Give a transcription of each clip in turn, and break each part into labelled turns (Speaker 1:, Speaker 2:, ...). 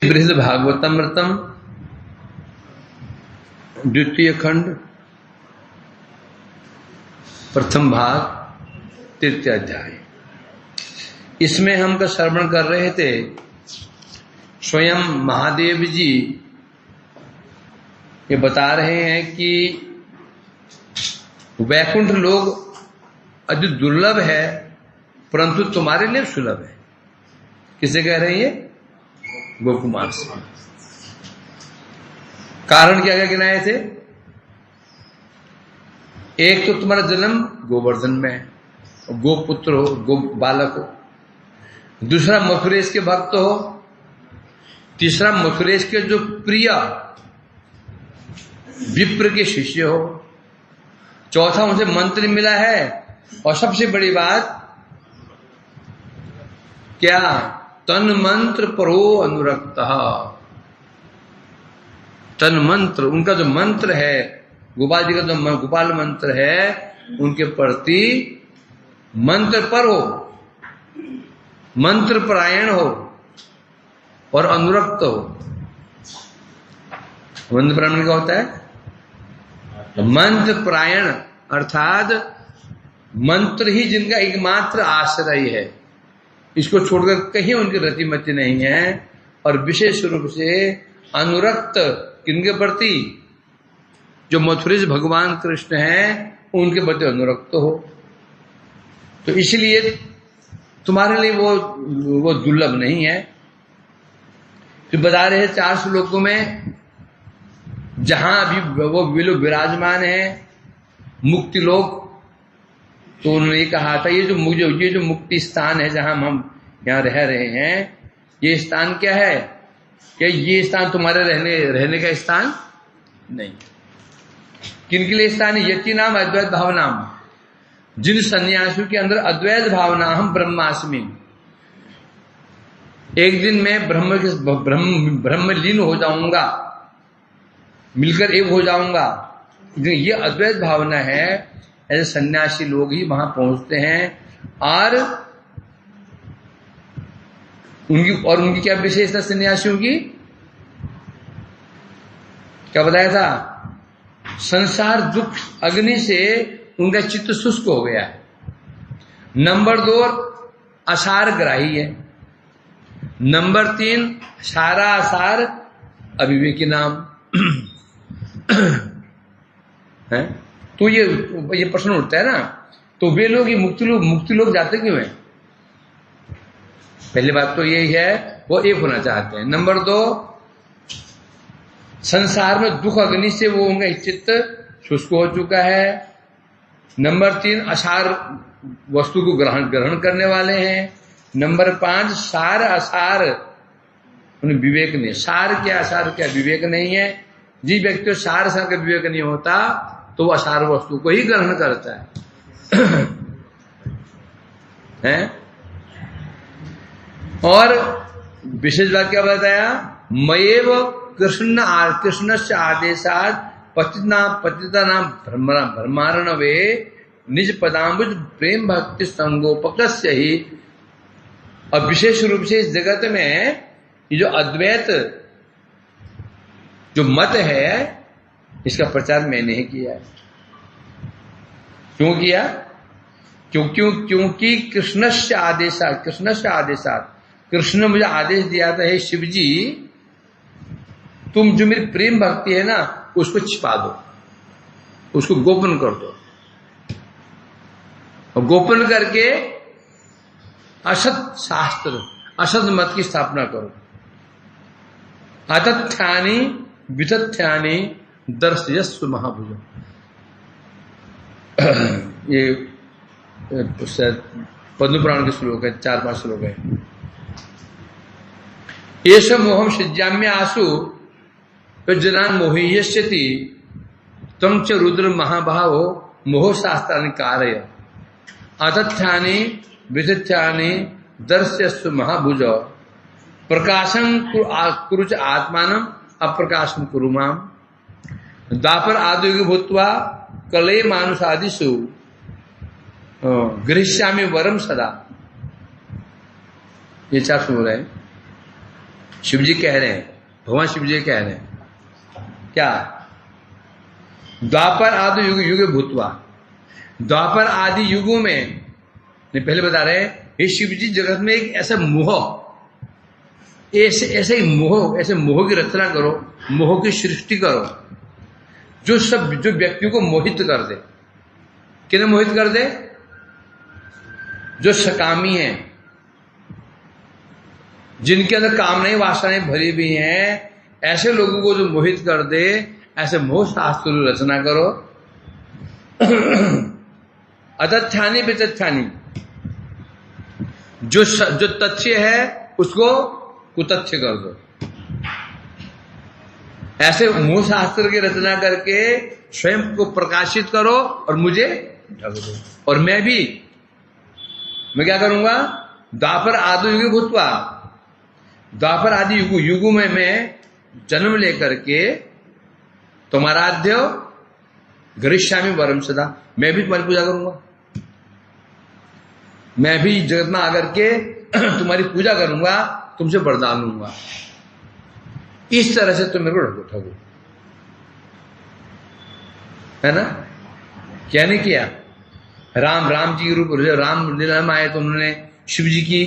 Speaker 1: बृहद भागवतमृतम द्वितीय खंड प्रथम भाग तृतीय अध्याय। इसमें हम का श्रवण कर रहे थे। स्वयं महादेव जी ये बता रहे हैं कि वैकुंठ लोग अति दुर्लभ है, परंतु तुम्हारे लिए सुलभ है। किसे कह रहे हैं? गोकुमार से। कारण क्या क्या गिनाए थे? एक तो तुम्हारा जन्म गोवर्धन में है, गोपुत्र हो, गो बालक हो। दूसरा मथुरेश के भक्त हो। तीसरा मथुरेश के जो प्रिय विप्र के शिष्य हो। चौथा उनसे मंत्र मिला है। और सबसे बड़ी बात क्या? तन मंत्र परो अनुरक्त। तन मंत्र, उनका जो मंत्र है, गोपाल जी का जो गोपाल मंत्र है, उनके प्रति मंत्र पर हो, मंत्र परायण हो और अनुरक्त हो। मंत्र परायण क्या होता है? मंत्र परायण अर्थात मंत्र ही जिनका एकमात्र आश्रय है, इसको छोड़कर कहीं उनकी रतिमति नहीं है। और विशेष रूप से अनुरक्त किनके प्रति? जो मथुरेश भगवान कृष्ण हैं उनके प्रति अनुरक्त हो। तो इसलिए तुम्हारे लिए वो दुर्लभ नहीं है। तो बता रहे 4 श्लोकों में जहां अभी वो लोग विराजमान है मुक्ति लोक, तो उन्होंने कहा था ये जो मुक्ति स्थान है जहां हम यहाँ रह रहे हैं, ये स्थान क्या है? क्या ये स्थान तुम्हारे रहने का स्थान नहीं। किन के लिए स्थान है? यति नाम अद्वैत भावनाम। जिन सन्यासियों के अंदर अद्वैत भावना, हम ब्रह्मास्मि, एक दिन मैं ब्रह्मलीन हो जाऊंगा, मिलकर एक हो जाऊंगा, ये अद्वैत भावना है। ऐसे सन्यासी लोग ही वहां पहुंचते हैं। और उनकी क्या विशेषता? सन्यासियों की क्या बताया था? संसार दुख अग्नि से उनका चित्त शुष्क हो गया है। नंबर 2 असार ग्राही है। नंबर 3 सारा आसार अविवेकी नाम है। तो ये प्रश्न उठता है ना, तो वे लोग, ये मुक्ति लोग जाते क्यों हैं? पहली बात तो यही है, वो एक होना चाहते हैं। नंबर 2 संसार में दुख अग्नि से वो उनका चित्त शुष्क हो चुका है। नंबर 3 असार वस्तु को ग्रहण करने वाले हैं। नंबर 5 सार असार, उन्हें विवेक नहीं। सार क्या असार क्या विवेक नहीं है। जिस व्यक्ति को सार असार का विवेक नहीं होता तो वो असार वस्तु को ही ग्रहण करता है। हैं? और विशेष बात क्या बताया? मयेव कृष्ण से आदेशात पतिता नाम भ्रमारण वे निज पदाम्बुज प्रेम भक्ति संगोपकस्य ही। और विशेष रूप से इस जगत में ये जो अद्वैत जो मत है, इसका प्रचार मैंने ही किया है। क्यों किया? क्योंकि कृष्ण से आदेशात, कृष्ण ने मुझे आदेश दिया था, हे शिव जी, तुम जो मेरी प्रेम भक्ति है ना, उसको छिपा दो, उसको गोपन कर दो। और गोपन करके असत शास्त्र, असत मत की स्थापना करो। अतथ्यानि वितथ्यानि दर्शयस्व महाभुज। ये पद्म पुराण के श्लोक है, 4-5 श्लोक है। ये सब मोहम सज्जाम्य आसु जनान मोहिष्यति तम च रुद्र महाभाव मोह शास्त्रानि कारय। अतथ्यानि वितथ्यानि दर्शयस्व महाभुज। प्रकाशं कुरुच आत्मानम अप्रकाशं कुरु माम। द्वापर आदि भूत्वा कले मानुषादिषु गृह्यामि वरम सदा। ये 4 सुन रहे हैं। शिव जी कह रहे हैं, भगवान शिव जी कह रहे हैं क्या, द्वापर आदि युग युग भूतवा, द्वापर आदि युगों में, पहले बता रहे हैं हे शिव जी जगत में एक ऐसा मोह, ऐसे ही मोह, ऐसे मोह की रचना करो, मोह की सृष्टि करो जो व्यक्तियों को मोहित कर दे। किन्हें मोहित कर दे? जो सकामी हैं, जिनके अंदर कामनाएं वासनाएं भरी हुई हैं, ऐसे लोगों को जो मोहित कर दे, ऐसे मोह शास्त्र रचना करो। अतथ्यानी वितथ्यानी, जो तथ्य है उसको कुतथ्य कर दो। ऐसे मोह शास्त्र की रचना करके स्वयं को प्रकाशित करो और मुझे ढक दो। और मैं क्या करूंगा? द्वापर आदि युग भूतवा, द्वापर आदि युग में मैं जन्म लेकर के तुम्हारा आराध्य गरिष्यामि वरम सदा, मैं भी तुम्हारी पूजा करूंगा, मैं भी जगत में आकर के तुम्हारी पूजा करूंगा, तुमसे वरदान लूंगा। इस तरह से तुम मेरे को ठगो, है ना? क्या नहीं किया? राम जी के रूप राम लीला में आए तो उन्होंने शिव जी की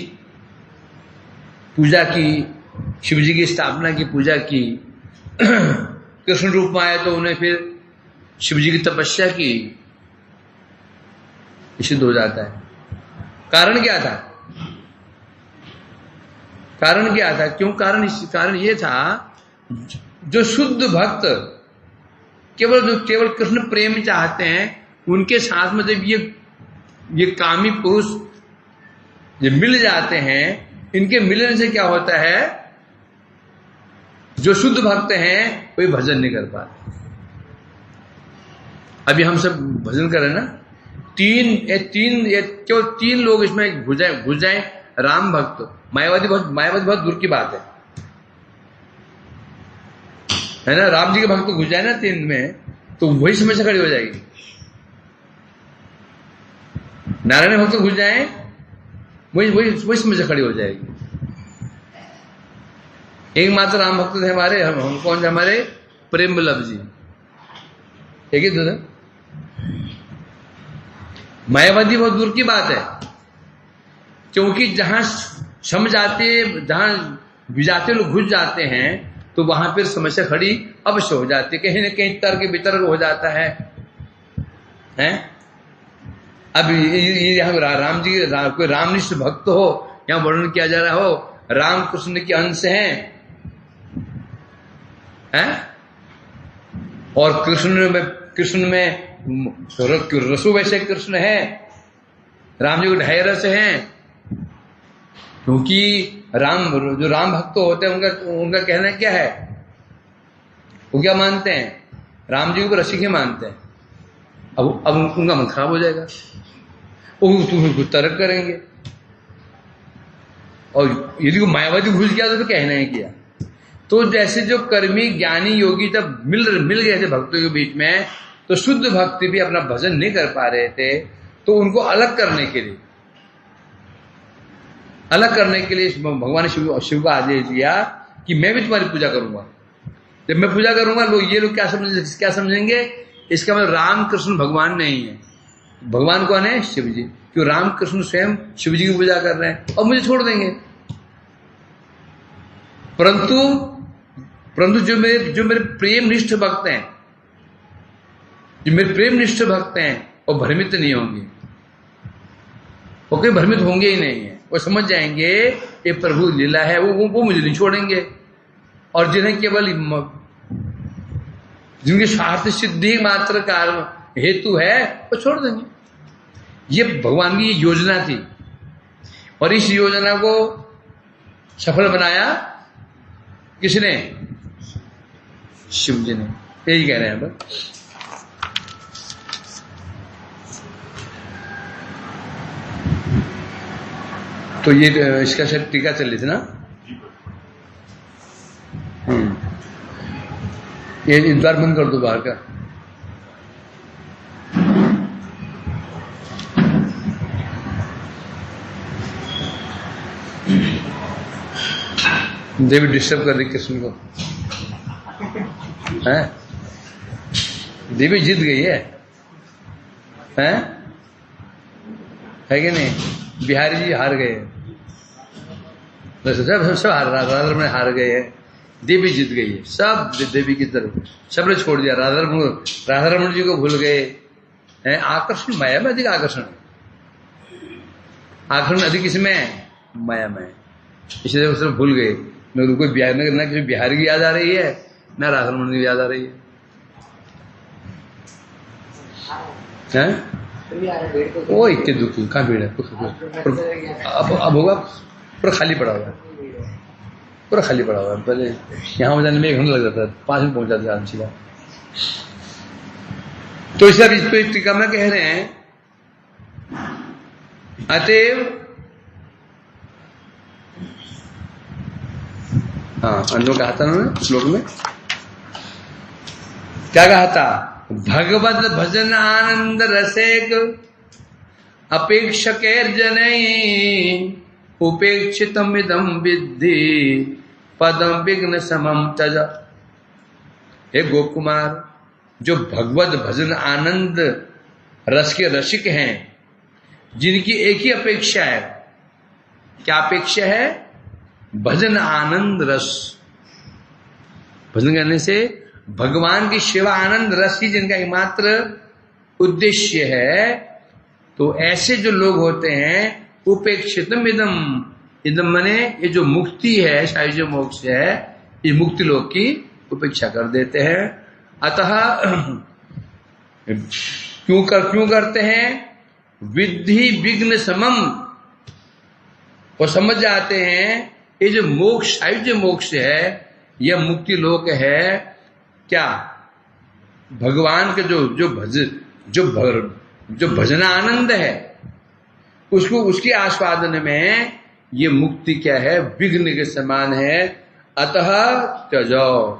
Speaker 1: पूजा की, शिव जी की स्थापना की, पूजा की। कृष्ण रूप में आए तो उन्हें फिर शिव जी की तपस्या की। सिद्ध हो जाता है। कारण क्या था? क्यों? कारण ये था, जो शुद्ध भक्त केवल कृष्ण प्रेम चाहते हैं, उनके साथ में जब ये कामी पुरुष जब मिल जाते हैं, इनके मिलने से क्या होता है, जो शुद्ध भक्त हैं कोई भजन नहीं कर पाते। अभी हम सब भजन कर रहे हैं ना, केवल तीन लोग इसमें घुस जाए, राम भक्त। मायावादी बहुत दूर की बात है ना? राम जी के भक्त घुस जाए ना तीन में, तो वही समस्या खड़ी हो जाएगी। नारायण भक्त घुस जाए, वही समस्या खड़ी हो जाएगी। एकमात्र राम भक्त थे हमारे, हम कौन थे? हमारे प्रेम वल्लभ जी, ठीक है दादा। मायावादी बहुत दूर की बात है, क्योंकि जहां जहां विजाते लोग घुस जाते हैं, तो वहां फिर समस्या खड़ी अवश्य हो जाती है, कहीं न कहीं तर्क वितर्क हो जाता है। अब यहाँ राम जी कोई रामनिष्ठ भक्त हो, यहाँ वर्णन किया जा रहा हो, राम कृष्ण के अंश हैं, और कृष्ण में रसु वैसे कृष्ण है, राम जी को ढाई रस हैं। क्योंकि जो राम भक्त होते हैं, उनका कहना क्या है? वो क्या मानते हैं? राम जी को रसिक ही मानते हैं। अब उनका मन खराब हो जाएगा, वो तुम्हें कुछ तर्क करेंगे, और यदि वो मायावादी घुस गया तो कहना ही किया। तो जैसे जो कर्मी ज्ञानी योगी जब मिल गए थे भक्तों के बीच में, तो शुद्ध भक्ति भी अपना भजन नहीं कर पा रहे थे, तो उनको अलग करने के लिए भगवान शिव का आदेश दिया कि मैं भी तुम्हारी पूजा करूंगा। जब मैं पूजा करूंगा, ये लोग क्या समझेंगे? इसका मतलब राम कृष्ण भगवान नहीं है। भगवान कौन है? शिव जी। क्यों? राम कृष्ण स्वयं शिव जी की पूजा कर रहे हैं और मुझे छोड़ देंगे। परंतु जो मेरे प्रेम निष्ठ भक्त हैं, वो भ्रमित नहीं होंगे, वो कहीं भ्रमित होंगे ही नहीं है। वो समझ जाएंगे ये प्रभु लीला है, वो मुझे नहीं छोड़ेंगे। और जिन्हें केवल जिनके स्वार्थ सिद्धि मात्र कारण हेतु है, वो छोड़ देंगे। ये भगवान की योजना थी, और इस योजना को सफल बनाया किसने? शिव जी ने। यही कह रहे हैं हम। तो ये इसका शायद टीका चल रही थी ना? ये द्वार बंद कर दो बाहर का। देवी डिस्टर्ब कर रही कृष्ण को, हैं? देवी जीत गई है, हैं? है कि नहीं? बिहारी जी हार गए, सब राधा रमन हार गए हैं, देवी जीत गई है, सब देवी की तरफ सबने छोड़ दिया, राधा रमन जी को भूल गए हैं। आकर्षण माया में अधिक आकर्षण अधिक इसमें माया में, इसलिए वो सब भूल गए। न कोई बिहार न किसी बिहारी की याद आ रही है, न राधा रमन की याद आ रही है। वो इतने दुखी कहाँ भीड़ है, अब होगा पूरा खाली पड़ा हुआ है, पूरा खाली पड़ा हुआ है। पहले यहाँ जाने में 1 घंटा लग जाता है, 5 मिनट पहुंच जाते हैं सीधा। तो इसलिए टीका में कह रहे हैं अतएव, हाँ अन्नो कहा था उन्होंने श्लोक में, क्या कहा था? भगवत भजन आनंद रसेक अपेक्षकैर्जनै उपेक्षितम इदम विद्धि पदम विघ्न समम तज। हे गोप कुमार, जो भगवत भजन आनंद रस के रसिक हैं, जिनकी एक ही अपेक्षा है, क्या अपेक्षा है? भजन आनंद रस, भजन करने से भगवान की सेवा आनंद रस ही जिनका एकमात्र उद्देश्य है, तो ऐसे जो लोग होते हैं उपेक्षितम इदम, इदम मने ये जो मुक्ति है, शायद जो मोक्ष है, ये मुक्ति लोग की उपेक्षा कर देते हैं। अतः क्यों करते हैं? विद्धि विघ्न समम, वो समझ जाते हैं ये जो मोक्ष, शायद जो मोक्ष है, यह मुक्ति लोक है। क्या? भगवान के जो भजन आनंद है, उसको उसके आस्वादन में ये मुक्ति क्या है? विघ्न के समान है। अतः त्यजो,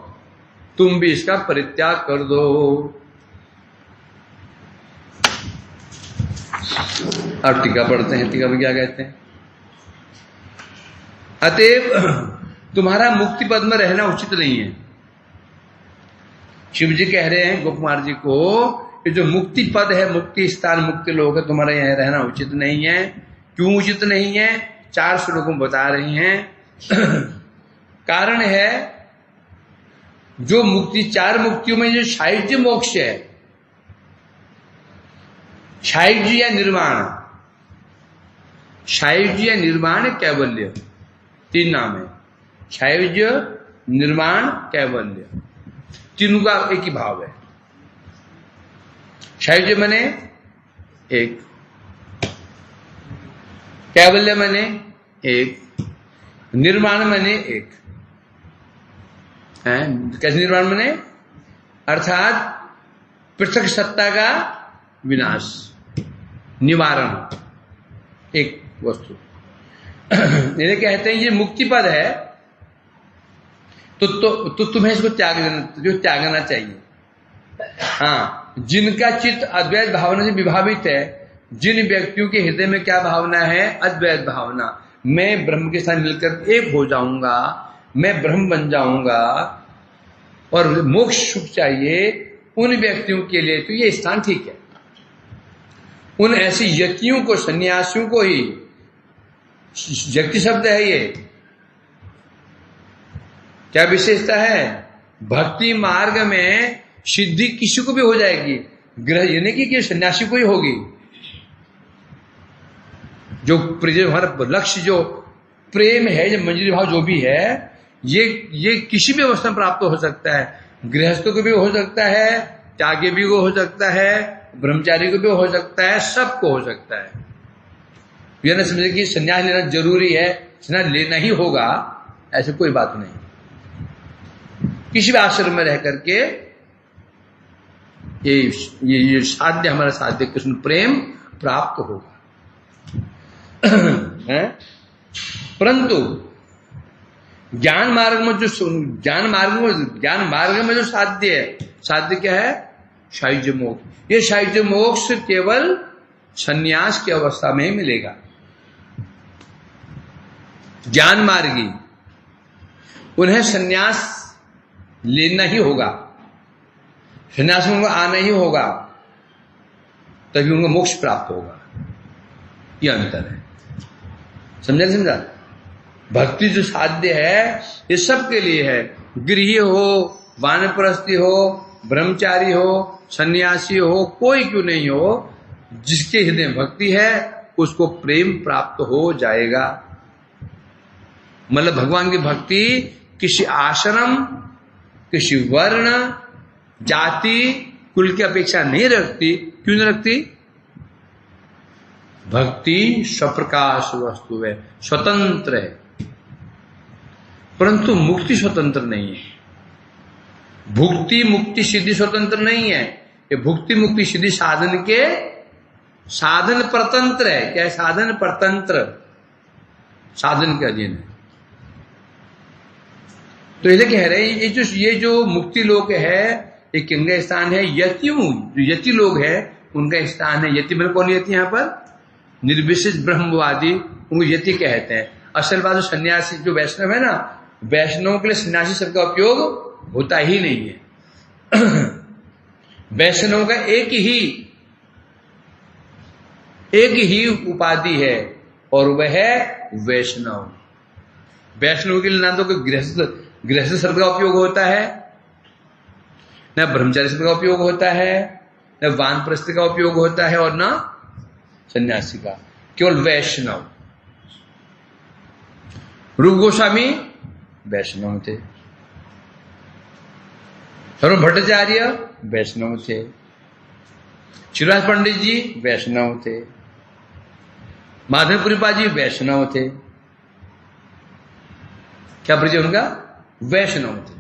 Speaker 1: तुम भी इसका परित्याग कर दो। अब टीका पढ़ते हैं, टीका में क्या कहते हैं? अतएव तुम्हारा मुक्ति पद में रहना उचित नहीं है। शिव जी कह रहे हैं गोप कुमार जी को, ये जो मुक्ति पद है, मुक्ति स्थान, मुक्ति लोक है, तुम्हारा यहाँ रहना उचित नहीं है। क्यों उचित नहीं है? 4 श्लोकों बता रही हैं। कारण है, जो मुक्ति 4 मुक्तियों में जो शायुज्य मोक्ष है, शायुज्य या निर्वाण, शायुज्य या निर्वाण कैवल्य, 3 नाम है। शायुज्य, निर्वाण, कैवल्य, तीनों का एक ही भाव है। शायुज्य मने एक, कैवल्य मने एक, निर्वाण मने एक है। कैसे निर्वाण मने? अर्थात पृथक सत्ता का विनाश, निवारण, एक वस्तु। ये कहते हैं ये मुक्ति पद है, तो तुम्हें इसको त्यागना चाहिए। हाँ, जिनका चित्त अद्वैत भावना से विभावित है, जिन व्यक्तियों के हृदय में क्या भावना है? अद्वैत भावना, मैं ब्रह्म के साथ मिलकर एक हो जाऊंगा, मैं ब्रह्म बन जाऊंगा, और मोक्ष सुख चाहिए, उन व्यक्तियों के लिए तो ये स्थान ठीक है। उन ऐसी यतियों को, सन्यासियों को ही, यति शब्द है ये, क्या विशेषता है? भक्ति मार्ग में सिद्धि किसी को भी हो जाएगी, ग्रह यानी कि सन्यासी को ही होगी। जो हमारा लक्ष्य, जो प्रेम है, जो मंजरी भाव जो भी है, ये किसी भी अवस्था में प्राप्त हो सकता है। गृहस्थों को भी हो सकता है, त्यागी भी को हो सकता है, ब्रह्मचारी को भी हो सकता है, सबको हो सकता है। यह न समझे कि संन्यास लेना जरूरी है, संन्यास लेना ही होगा, ऐसे कोई बात नहीं। किसी भी आश्रम में रह करके ये साध्य, हमारा साध्य कृष्ण प्रेम प्राप्त होगा। परंतु ज्ञान मार्ग में जो साध्य है, साध्य क्या है? शायुज्य मोक्ष। ये शायुज्य मोक्ष केवल संन्यास की अवस्था में ही मिलेगा। ज्ञान मार्गी उन्हें संन्यास लेना ही होगा, संन्यास में उनको आना ही होगा, तभी उनको मोक्ष प्राप्त होगा। यह अंतर है। समझा? भक्ति जो साध्य है ये सबके लिए है। गृही हो, वानप्रस्थी हो, ब्रह्मचारी हो, सन्यासी हो, कोई क्यों नहीं हो, जिसके हृदय में भक्ति है उसको प्रेम प्राप्त हो जाएगा। मतलब भगवान की भक्ति किसी आश्रम, किसी वर्ण, जाति, कुल की अपेक्षा नहीं रखती। क्यों नहीं रखती? भक्ति स्वप्रकाश वस्तु है, स्वतंत्र है, परंतु मुक्ति स्वतंत्र नहीं है। भुक्ति मुक्ति सिद्धि स्वतंत्र नहीं है। ये भुक्ति मुक्ति सिद्धि साधन के साधन परतंत्र है। क्या है? साधन परतंत्र, साधन के अधीन है। तो इसे कह रहे हैं ये जो मुक्ति लोक है ये किनका स्थान है? यतियों, जो यति लोग है उनका स्थान है। यति मतलब कौन यति? यहां पर निर्विशेष ब्रह्मवादी, उनको यति कहते हैं। असल बात, जो सन्यासी, जो वैष्णव है ना, वैष्णवों के लिए सन्यासी शब्द का उपयोग होता ही नहीं है। वैष्णव का एक ही उपाधि है और वह है वैष्णव। वैष्णव के लिए ना तो कोई गृहस्थ शब्द का उपयोग होता है, न ब्रह्मचारी शब्द का उपयोग होता है, न वानप्रस्थ का उपयोग होता है और न सन्यासी का, केवल वैष्णव। रूप गोस्वामी वैष्णव थे, धर्म भट्टाचार्य वैष्णव थे, शिवराज पंडित जी वैष्णव थे, माधवपुरीपा जी वैष्णव थे। क्या परिचय उनका? वैष्णव थे।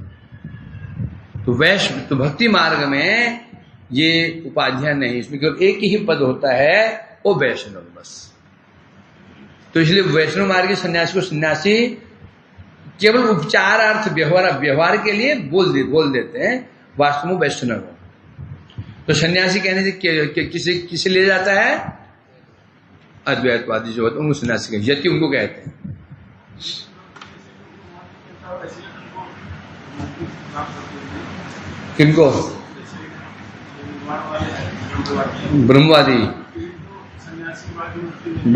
Speaker 1: तो भक्ति मार्ग में ये उपाधियां नहीं, इसमें केवल एक ही पद होता है, वो वैष्णव बस। तो इसलिए वैष्णव मार्ग के सन्यासी को सन्यासी केवल उपचारार्थ व्यवहार के लिए बोल देते हैं, वास्तव में वैष्णव हो। तो सन्यासी कहने से किसे ले जाता है? अद्वैतवादी जो होते हैं उनको सन्यासी कहते हैं, यति उनको कहते हैं। किनको? ब्रह्मवादी।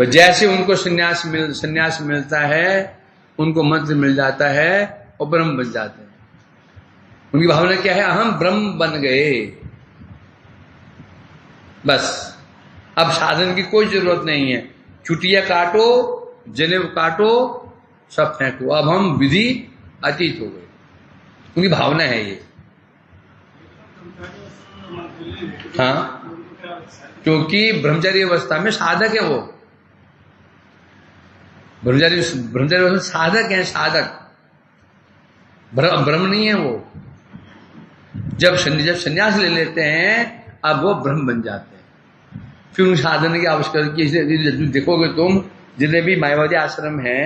Speaker 1: जैसे उनको सन्यास मिलता है, उनको मंत्र मिल जाता है और ब्रह्म बन जाते हैं। उनकी भावना क्या है? हम ब्रह्म बन गए, बस। अब साधन की कोई जरूरत नहीं है। चुटिया काटो, जनेऊ काटो, सब फेंको, अब हम विधि अतीत हो गए। उनकी भावना है ये। हाँ, क्योंकि ब्रह्मचारी अवस्था में साधक है वो। ब्रह्मचारी अवस्था साधक है, साधक, ब्रह्म नहीं है वो। जब संन्यास ले लेते हैं अब वो ब्रह्म बन जाते हैं। फिर उन साधन की आवश्यकता। देखोगे तुम जितने भी मायावादी आश्रम हैं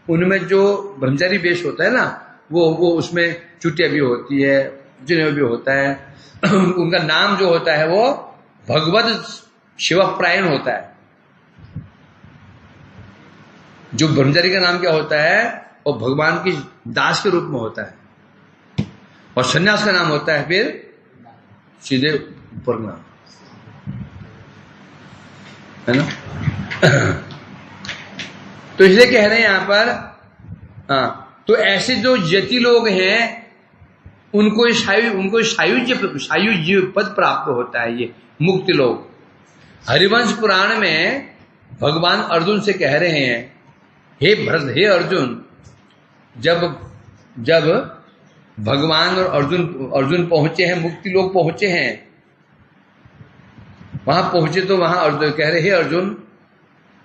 Speaker 1: उनमें जो ब्रह्मचारी वेश होता है ना, वो उसमें चुटिया भी होती है, जनेऊ भी होता है। उनका नाम जो होता है वो भगवत शिवप्रायण होता है। जो ब्रह्मचारी का नाम क्या होता है? वो भगवान की दास के रूप में होता है। और सन्यास का नाम होता है फिर सीधे ऊपर नाम, है ना। तो इसलिए कह रहे हैं यहां पर, हाँ, तो ऐसे जो यति लोग हैं उनको सायुज्य पद प्राप्त होता है, ये मुक्ति लोग। हरिवंश पुराण में भगवान अर्जुन से कह रहे हैं, हे अर्जुन, जब भगवान और अर्जुन पहुंचे हैं, मुक्ति लोग पहुंचे हैं, वहां पहुंचे तो वहां अर्जुन कह रहे, हे अर्जुन,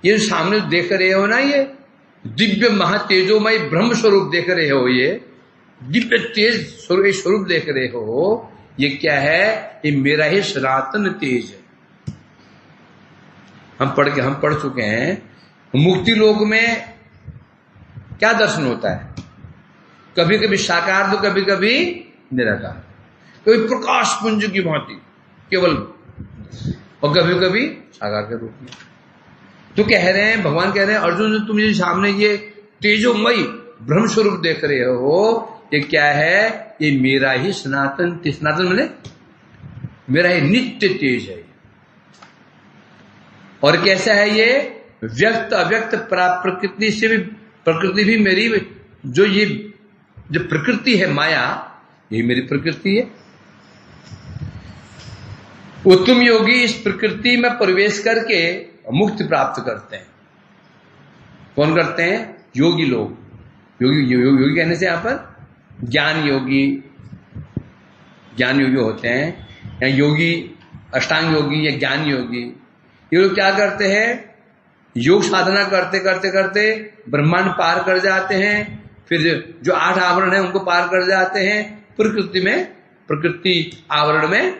Speaker 1: ये सामने देख रहे हो ना, ये दिव्य महातेजोमय ब्रह्म स्वरूप देख रहे हो, ये दिव्य तेज स्वरूप देख रहे हो, ये क्या है? ये मेरा ही सनातन तेज है। हम पढ़ चुके हैं। मुक्ति लोक में क्या दर्शन होता है? कभी कभी साकार तो कभी कभी निराकार, कभी प्रकाश पुंज की भांति केवल, और कभी कभी साकार के रूप में। तो कह रहे हैं, भगवान कह रहे हैं, अर्जुन तुम ये सामने ये तेजोमयी ब्रह्म स्वरूप देख रहे हो, ये क्या है? ये मेरा ही सनातन तेज, सनातन माने मेरा ही नित्य तेज है। और कैसा है ये? व्यक्त अव्यक्त प्रकृति से भी, प्रकृति भी मेरी, जो प्रकृति है माया, यही मेरी प्रकृति है। उत्तम योगी इस प्रकृति में प्रवेश करके मुक्ति प्राप्त करते हैं। कौन करते हैं? योगी लोग। योगी कहने से यहां पर ज्ञान योगी होते हैं, या योगी अष्टांग योगी या ज्ञान योगी। ये लोग क्या करते हैं? योग साधना करते करते करते ब्रह्मांड पार कर जाते हैं, फिर जो 8 आवरण है उनको पार कर जाते हैं, प्रकृति आवरण में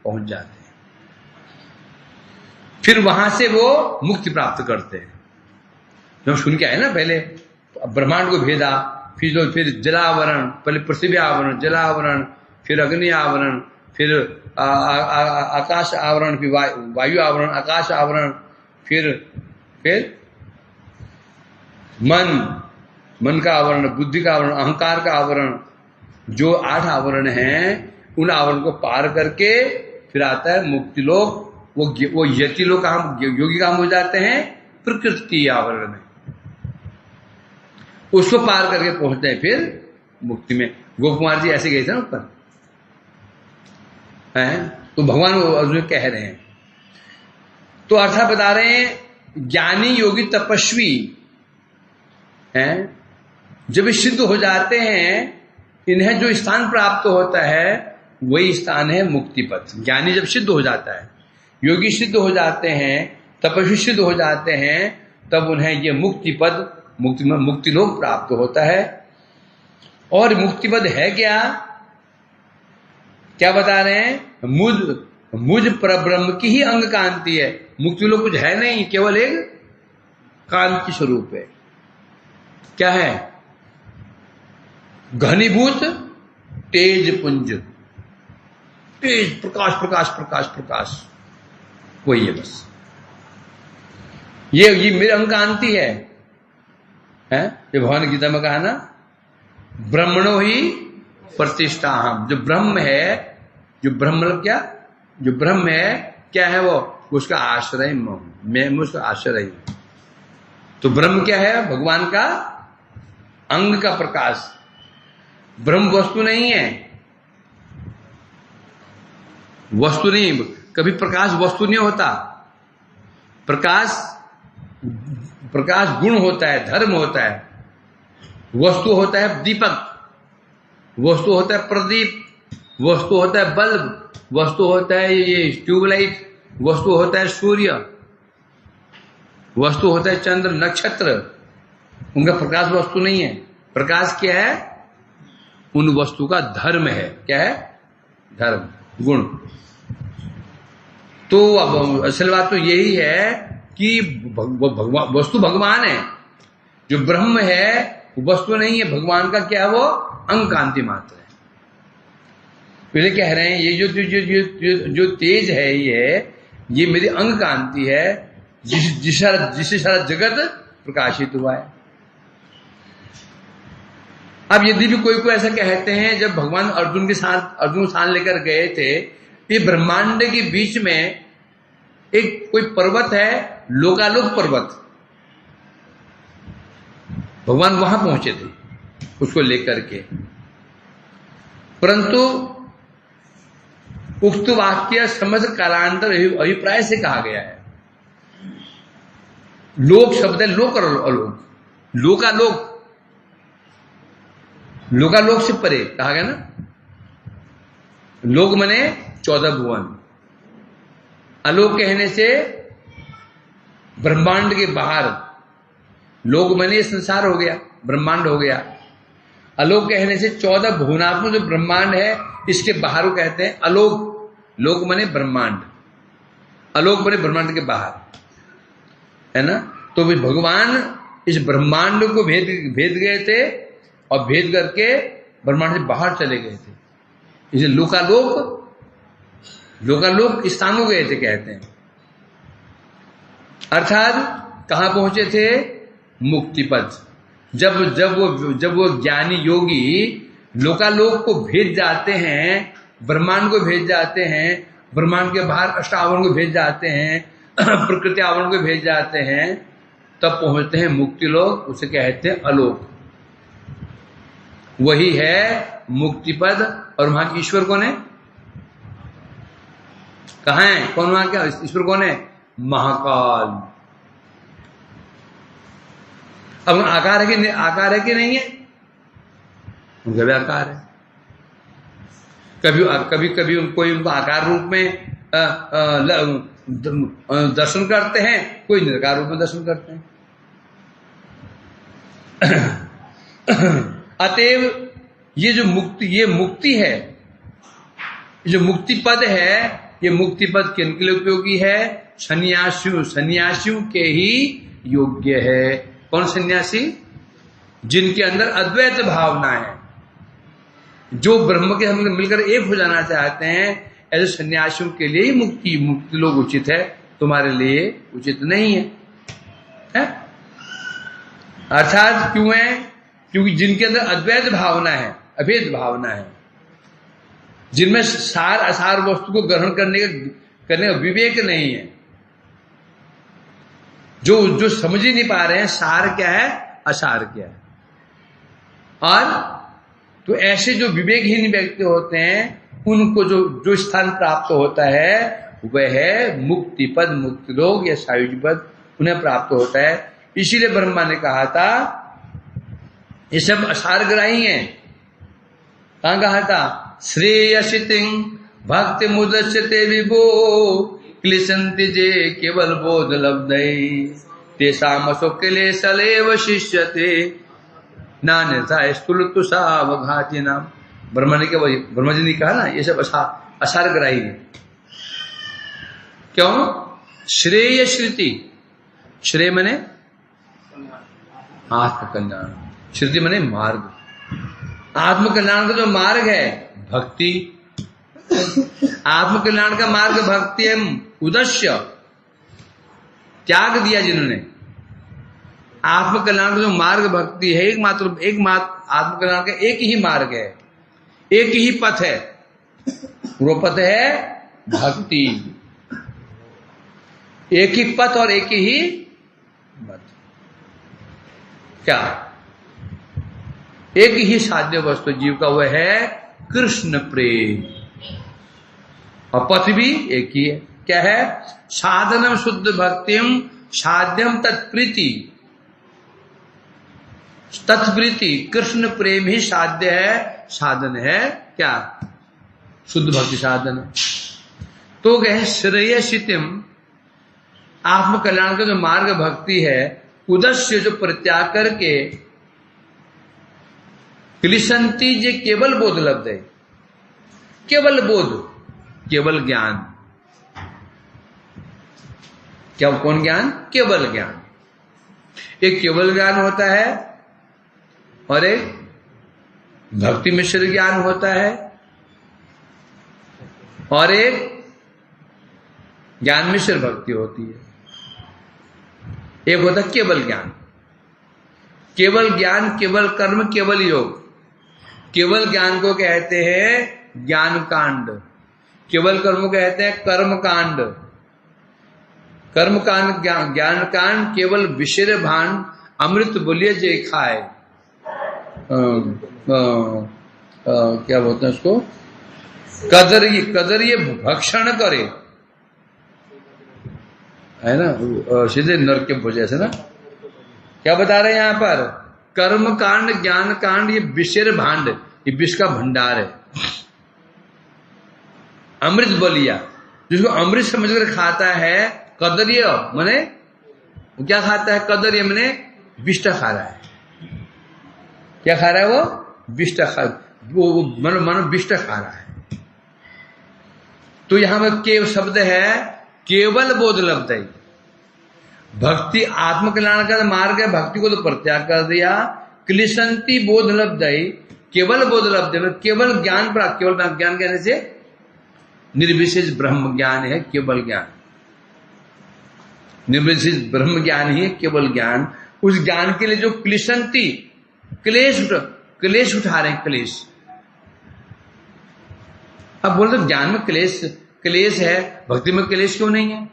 Speaker 1: पहुंच जाते हैं। फिर वहां से वो मुक्ति प्राप्त करते हैं। जो सुन के आए ना, पहले ब्रह्मांड को भेदा, फिर जलावरण, पहले पृथ्वी आवरण, जलावरण, फिर अग्नि आवरण, फिर आकाश आवरण, फिर वायु आवरण, आकाश आवरण, फिर मन का आवरण, बुद्धि का आवरण, अहंकार का आवरण, जो 8 आवरण हैं, उन आवरण को पार करके फिर आता है मुक्ति लोक। वो यति लोग काम, योगी काम हो जाते हैं प्रकृति आवरण में, उसको पार करके पहुंचते हैं फिर मुक्ति में। गोप कुमार जी ऐसे गए थे ना ऊपर, तो भगवान अर्जुन कह रहे हैं, तो अर्थात बता रहे हैं ज्ञानी योगी तपस्वी हैं, जब ये सिद्ध हो जाते हैं, इन्हें जो स्थान प्राप्त होता है वही स्थान है मुक्ति पथ। ज्ञानी जब सिद्ध हो जाता है, योगी सिद्ध हो जाते हैं, तपस्वी सिद्ध हो जाते हैं, तब उन्हें ये मुक्ति पद, मुक्ति लोक प्राप्त होता है। और मुक्ति पद है क्या? क्या बता रहे हैं? मुझ परब्रह्म की ही अंग कांति है। मुक्ति लोक कुछ है नहीं, केवल एक कांति स्वरूप है। क्या है? घनीभूत तेज पुंज, तेज प्रकाश प्रकाश प्रकाश प्रकाश, वही है बस। ये मेरी अंग कांति है। ये भगवान गीता में कहा ना, ब्रह्मणो ही प्रतिष्ठा हम। जो ब्रह्म है, जो ब्रह्म क्या, जो ब्रह्म है क्या है? वो उसका आश्रय मैं उसका आश्रय हूं। तो ब्रह्म क्या है? भगवान का अंग का प्रकाश। ब्रह्म वस्तु नहीं है, वस्तु नहीं, कभी प्रकाश वस्तु नहीं होता। प्रकाश गुण होता है, धर्म होता है। वस्तु होता है दीपक, वस्तु होता है प्रदीप, वस्तु होता है बल्ब, वस्तु होता है ये ट्यूबलाइट, वस्तु होता है सूर्य, वस्तु होता है चंद्र नक्षत्र। उनका प्रकाश वस्तु नहीं है। प्रकाश क्या है? उन वस्तु का धर्म है। क्या है? धर्म, गुण। तो अब असल बात तो यही है कि वस्तु भगवान है, जो ब्रह्म है वस्तु नहीं है। भगवान का क्या है? वो अंग कांति मात्र है। पहले कह रहे हैं ये जो तेज है, ये मेरी अंग कांति है, जिससे सारा जगत प्रकाशित हुआ है। अब यदि भी कोई ऐसा कहते हैं, जब भगवान अर्जुन के साथ लेकर गए थे, ये ब्रह्मांड के बीच में एक कोई पर्वत है, लोकालोक पर्वत, भगवान वहां पहुंचे थे उसको लेकर के। परंतु उक्त वाक्य समझ कालांतर अभिप्राय से कहा गया है। लोक शब्द है लोक और अलोक, लोकालोक, लोकालोक से परे कहा गया ना। लोक मने 14 भुवन, आलोक कहने से ब्रह्मांड के बाहर, लोक मने संसार हो गया, ब्रह्मांड हो गया। आलोक कहने से 14 भुवनात्मक जो ब्रह्मांड है, इसके बाहर को कहते हैं आलोक। लोक मने ब्रह्मांड, आलोक मने ब्रह्मांड के बाहर, है ना। तो भी भगवान इस ब्रह्मांड को भेद गए थे और भेद करके ब्रह्मांड से बाहर चले गए थे। इसे लोकालोक, लोकालोक स्थानों गए थे कहते हैं। अर्थात कहां पहुंचे थे? मुक्ति पथ। जब वो ज्ञानी योगी लोकालोक को भेज जाते हैं, ब्रह्मांड को भेज जाते हैं, ब्रह्मांड के बाहर अष्टावरण को भेज जाते हैं, प्रकृति आवरण को भेज जाते हैं, तब पहुंचते हैं मुक्ति लोक, उसे कहते हैं अलोक। वही है मुक्ति पद। और वहां की ईश्वर कौन है? कहां है? कौन वहां क्या ईश्वर कौन है? महाकाल। अब आकार है कि आकार है कि नहीं है? उनका भी आकार है। कभी कभी कोई उनको आकार रूप में दर्शन करते हैं, कोई निराकार रूप में दर्शन करते हैं। अतएव ये जो मुक्ति है, जो मुक्ति पद है, ये मुक्ति पद किन के लिए उपयोगी है? सन्यासियों के ही योग्य है। कौन सन्यासी? जिनके अंदर अद्वैत भावना है, जो ब्रह्म के हम मिलकर एक हो जाना चाहते हैं, ऐसे सन्यासियों के लिए ही मुक्ति लोग उचित है, तुम्हारे लिए उचित नहीं है? अर्थात क्यों है? क्योंकि जिनके अंदर अद्वैत भावना है, अभेद भावना है, जिनमें सार असार वस्तु को ग्रहण करने का विवेक नहीं है, जो समझ ही नहीं पा रहे हैं सार क्या है, असार क्या है। और तो ऐसे जो विवेकहीन व्यक्ति होते हैं, उनको जो स्थान प्राप्त होता है वह है मुक्ति पद, मुक्ति लोक या सायुज्य पद, उन्हें प्राप्त होता है। इसीलिए ब्रह्मा ने कहा था ये सब असारग्राही हैं। कहां कहा था? श्रेयसितिं भक्ति मुदस्यते विभो क्लिशन्ति जे केवल बोध लब्धै तेषाम क्लेशलेव शिष्यते नान्यथा स्थूलतुषावघाति नाम। ब्रह्मा जी ने कहा ना ये सब असारग्राही है। क्यों? श्रेय श्रुति, श्रेय मने आत्मकल्याण, श्रुति मने मार्ग। आत्मकल्याण का जो मार्ग है भक्ति, आत्मकल्याण का मार्ग भक्ति है। उद्देश्य त्याग दिया जिन्होंने, आत्मकल्याण का जो मार्ग भक्ति है, एकमात्र आत्मकल्याण का एक ही मार्ग है, एक ही पथ है, वो पथ है भक्ति। एक ही पथ और एक ही पथ। क्या? एक ही साध्य वस्तु जीव का वह है कृष्ण प्रेम, और पथ भी एक ही है। क्या है? साधनम शुद्ध भक्तिम साध्यम तत्प्रीति, तत्प्रीति कृष्ण प्रेम ही साध्य है, साधन है। क्या? शुद्ध भक्ति साधन। तो कहे श्रेयसितिम, आत्मकल्याण का जो मार्ग भक्ति है, उद्देश्य जो परित्याग करके क्लिशन्ति जे केवल बोध लब्ध है, केवल बोध, केवल ज्ञान। क्या? कौन ज्ञान? केवल ज्ञान। एक केवल ज्ञान होता है और एक भक्ति मिश्र ज्ञान होता है, और एक ज्ञान मिश्र भक्ति होती है। एक होता है केवल ज्ञान, केवल ज्ञान, केवल कर्म, केवल योग। केवल ज्ञान को कहते हैं ज्ञान कांड, केवल कर्म को कहते हैं कर्म कांड। कर्म कांड, ज्ञान कांड केवल विषय भान, अमृत बोलिए जे खाए। क्या बोलते हैं उसको? कदर ये भक्षण करे, है ना, सीधे नरक के भोज से ना। क्या बता रहे हैं यहां पर? कर्म कांड, ज्ञान कांड, ये विषय भांड, ये विष का भंडार है। अमृत बलिया, जिसको अमृत समझकर खाता है, कदर्य मने क्या खाता है? कदर्य मने विष्टा खा रहा है। क्या खा रहा है वो? विष्टा खा, वो मनो विष्टा खा रहा है। तो यहां पर केव शब्द है, केवल बोध लब्ध है। भक्ति आत्मकल्याण का मार्ग है, भक्ति को तो परित्याग कर दिया। क्लिशन्ति बोध लब्ध है, केवल बोध लब्ध है, केवल ज्ञान प्राप्त। केवल ज्ञान कहने से निर्विशेष ब्रह्म ज्ञान है, केवल ज्ञान। निर्विशेष ब्रह्म ज्ञान ही है केवल ज्ञान। उस ज्ञान के लिए जो क्लिशन्ति, क्लेश उठा रहे हैं, क्लेश अब बोल दो ज्ञान में क्लेश है, भक्ति में क्लेश क्यों नहीं है?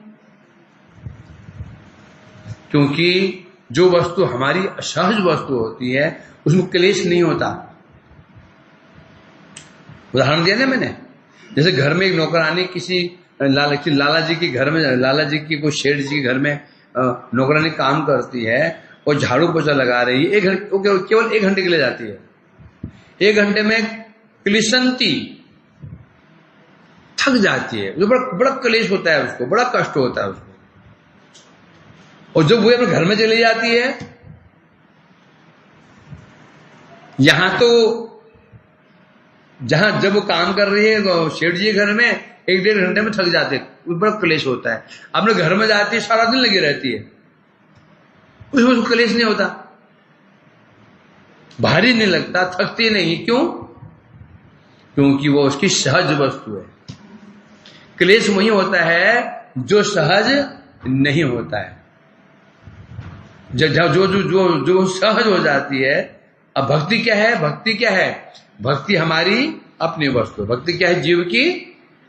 Speaker 1: क्योंकि जो वस्तु हमारी सहज वस्तु होती है उसमें क्लेश नहीं होता। उदाहरण दिया ना मैंने, जैसे घर में एक नौकरानी किसी लाला जी के घर में, लाला जी की कोई शेठ जी के घर में नौकरानी काम करती है और झाड़ू पोछा लगा रही है, केवल 1 घंटे के लिए जाती है। 1 घंटे में क्लिशंती थक जाती है, जो बड़ा क्लेश होता है उसको, बड़ा कष्ट होता है उसको। और जब वो अपने घर में चली जाती है, यहां तो जब वो काम कर रही है शेठ जी के घर में 1-1.5 घंटे में थक जाते, बड़ा क्लेश होता है। अपने घर में जाती है, सारा दिन लगी रहती है, उसमें उसको क्लेश नहीं होता, भारी नहीं लगता, थकती नहीं। क्यों? क्योंकि वो उसकी सहज वस्तु है। क्लेश वही होता है जो सहज नहीं होता है, जो सहज हो जाती है। अब भक्ति क्या है? भक्ति क्या है? भक्ति हमारी अपनी वस्तु है। भक्ति क्या है? जीव की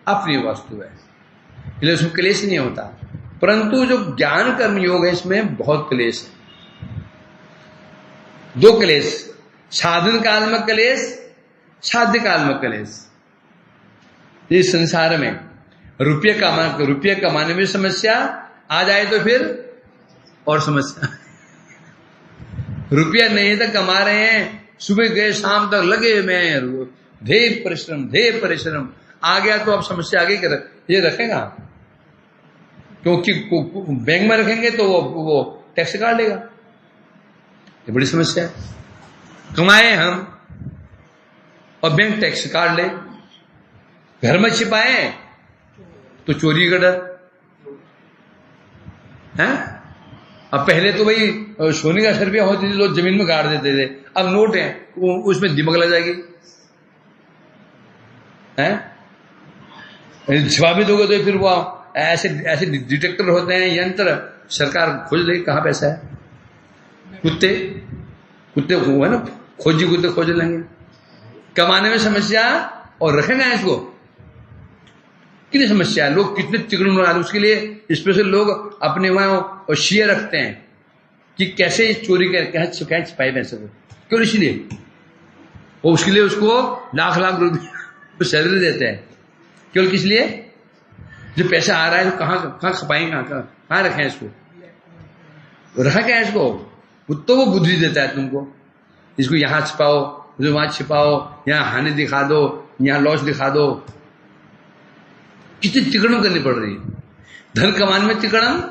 Speaker 1: अपनी वस्तु है, इसलिए उसमें क्लेश नहीं होता। परंतु जो ज्ञान कर्म योग है इसमें बहुत क्लेश है। 2 क्लेश, साधन काल में क्लेश, साध्य काल में क्लेश। इस संसार में रुपये कमाने में समस्या आ जाए तो फिर और समस्या। रुपया नहीं तक कमा रहे हैं, सुबह गए शाम तक लगे में ढेर परिश्रम, आ गया तो अब समस्या आगे ये रखेगा, क्योंकि बैंक में रखेंगे तो वो टैक्स काट लेगा, ये बड़ी समस्या है। कमाए हम और बैंक टैक्स काट ले, घर में छिपाए तो चोरी का डर है। अब पहले तो भाई सोने का 10 रुपया होती थी, लोग जमीन में गाड़ देते थे, अब नोट है उसमें दिमक लग जाएगी, हैं? छिपा भी दोगे तो फिर वो ऐसे डिटेक्टर होते हैं, यंत्र, सरकार खोज लेगी कहां पैसा है। कुत्ते वो है ना, कुत्ते खोज लेंगे। कमाने में समस्या और रखेगा इसको, कितनी समस्या है। लोग कितने तिगड़े बना, उसके लिए स्पेशल लोग अपने वहां शेयर रखते हैं कि कैसे चोरी करके छिपाए पैसे को, क्यों? इसलिए वो उसके लिए उसको लाख रुपये सैलरी देते हैं, केवल किस लिए? जो पैसा आ रहा है तो कहां खपाएंगे, कहां रखें इसको, रखा क्या है इसको? तो वो बुद्धि देता है तुमको, इसको यहां छिपाओ, जो वहां छिपाओ, यहां हानि दिखा दो, यहां लॉस दिखा दो। कितनी तिकड़म करनी पड़ रही है। धन कमाने में तिकड़म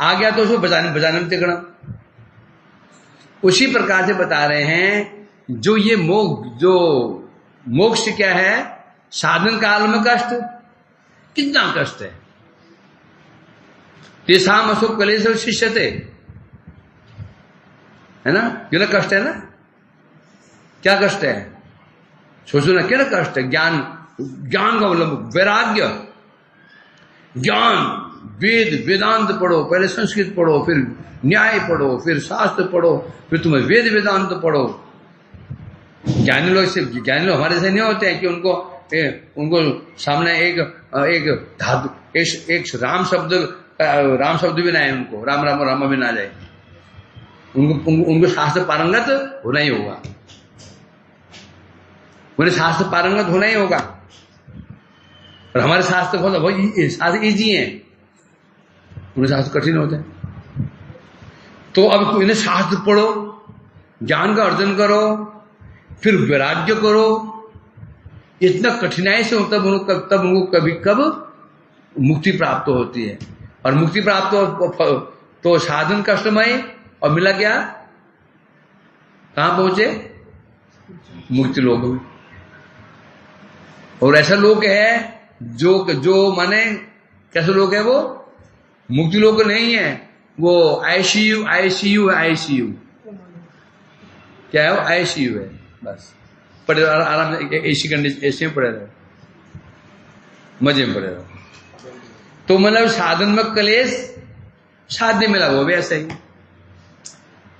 Speaker 1: आ गया तो उसको बचाने में तिकड़म। उसी प्रकार से बता रहे हैं जो ये मोक्ष क्या है? साधन काल में कष्ट, कितना कष्ट है। तेसाम अशोक कलेश शिष्यते, है ना, ये ना कष्ट है ना। क्या कष्ट है? सोचो ना, क्या कष्ट है। ज्ञान का मतलब वैराग्य, ज्ञान, वेदांत पढ़ो, पहले संस्कृत पढ़ो, फिर न्याय पढ़ो, फिर शास्त्र पढ़ो, फिर तुम्हें वेदांत पढ़ो। ज्ञानी लोग हमारे से नहीं होते हैं कि उनको सामने एक धातु, एक राम शब्द भी ना है, उनको राम भी ना जाए, उनको शास्त्र पारंगत होना ही होगा, उन्हें शास्त्र पारंगत होना ही होगा। और हमारे शास्त्र शास्त्र इजी है, उन्हें शास्त्र कठिन होते हैं। तो अब इन्हें शास्त्र पढ़ो, ज्ञान का अर्जन करो, फिर वैराग्य करो, इतना कठिनाई से तब उनको कब मुक्ति प्राप्त होती है। और मुक्ति प्राप्त हो तो साधन कष्टमय, और मिला क्या? कहां पहुंचे? मुक्ति लोक में। और ऐसा लोक है जो माने कैसे लोग है? वो मुक्ति लोक नहीं है, वो आईसीयू क्या है? वो आईसीयू है। बस पड़े आराम से, एसी कंडीशन, एसी में पड़े रहो, मजे में पड़े रहो। तो मतलब साधन में क्लेश, साध्य मिला वो भी ऐसा ही।